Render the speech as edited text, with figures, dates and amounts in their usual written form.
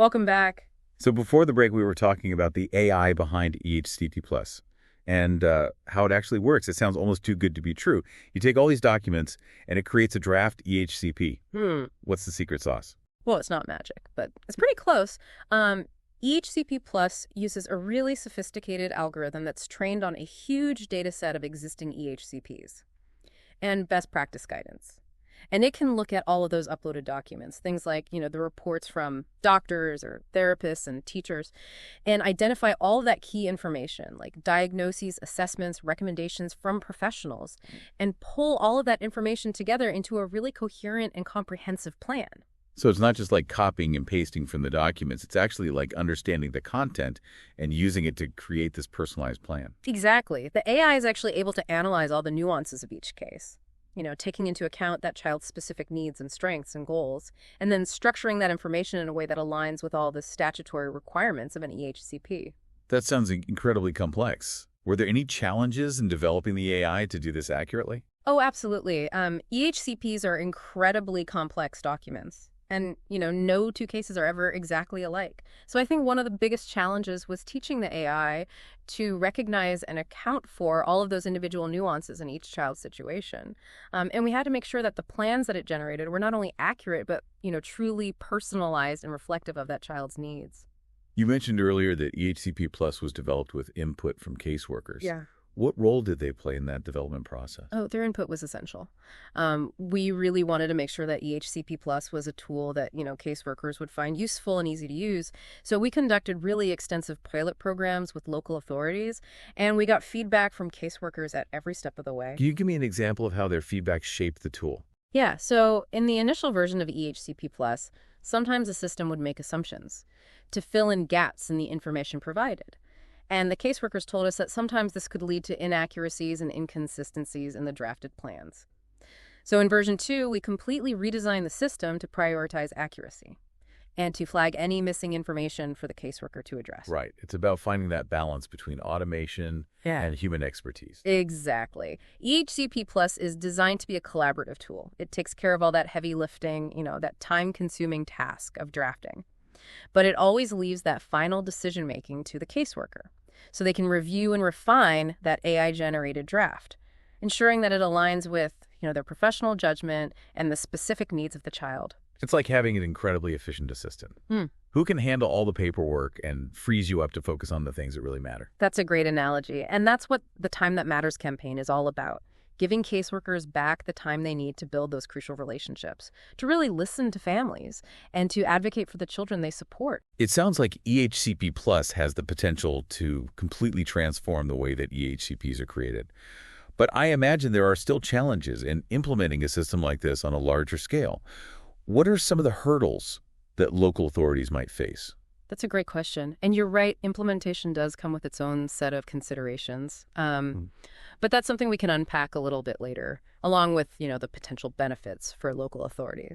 Welcome back. So before the break, we were talking about the AI behind EHCP Plus and how it actually works. It sounds almost too good to be true. You take all these documents and it creates a draft EHCP. What's the secret sauce? Well, it's not magic, but it's pretty close. EHCP Plus uses a really sophisticated algorithm that's trained on a huge data set of existing EHCPs and best practice guidance. And it can look at all of those uploaded documents, things like, the reports from doctors or therapists and teachers, and identify all of that key information, like diagnoses, assessments, recommendations from professionals, and pull all of that information together into a really coherent and comprehensive plan. So it's not just like copying and pasting from the documents. It's actually like understanding the content and using it to create this personalized plan. Exactly. The AI is actually able to analyze all the nuances of each case, taking into account that child's specific needs and strengths and goals, and then structuring that information in a way that aligns with all the statutory requirements of an EHCP. That sounds incredibly complex. Were there any challenges in developing the AI to do this accurately? Oh, absolutely. EHCPs are incredibly complex documents. And, no two cases are ever exactly alike. So I think one of the biggest challenges was teaching the AI to recognize and account for all of those individual nuances in each child's situation. And we had to make sure that the plans that it generated were not only accurate, but, truly personalized and reflective of that child's needs. You mentioned earlier that EHCP Plus was developed with input from caseworkers. Yeah. What role did they play in that development process? Oh, their input was essential. We really wanted to make sure that EHCP Plus was a tool that, caseworkers would find useful and easy to use. So we conducted really extensive pilot programs with local authorities, and we got feedback from caseworkers at every step of the way. Can you give me an example of how their feedback shaped the tool? Yeah, so in the initial version of EHCP Plus, sometimes the system would make assumptions to fill in gaps in the information provided. And the caseworkers told us that sometimes this could lead to inaccuracies and inconsistencies in the drafted plans. So in version 2, we completely redesigned the system to prioritize accuracy and to flag any missing information for the caseworker to address. Right. It's about finding that balance between automation and human expertise. Exactly. EHCP Plus is designed to be a collaborative tool. It takes care of all that heavy lifting, that time-consuming task of drafting. But it always leaves that final decision-making to the caseworker, so they can review and refine that AI-generated draft, ensuring that it aligns with, their professional judgment and the specific needs of the child. It's like having an incredibly efficient assistant who can handle all the paperwork and frees you up to focus on the things that really matter. That's a great analogy, and that's what the Time That Matters campaign is all about. Giving caseworkers back the time they need to build those crucial relationships, to really listen to families, and to advocate for the children they support. It sounds like EHCP Plus has the potential to completely transform the way that EHCPs are created. But I imagine there are still challenges in implementing a system like this on a larger scale. What are some of the hurdles that local authorities might face? That's a great question. And you're right, implementation does come with its own set of considerations. But that's something we can unpack a little bit later, along with, the potential benefits for local authorities.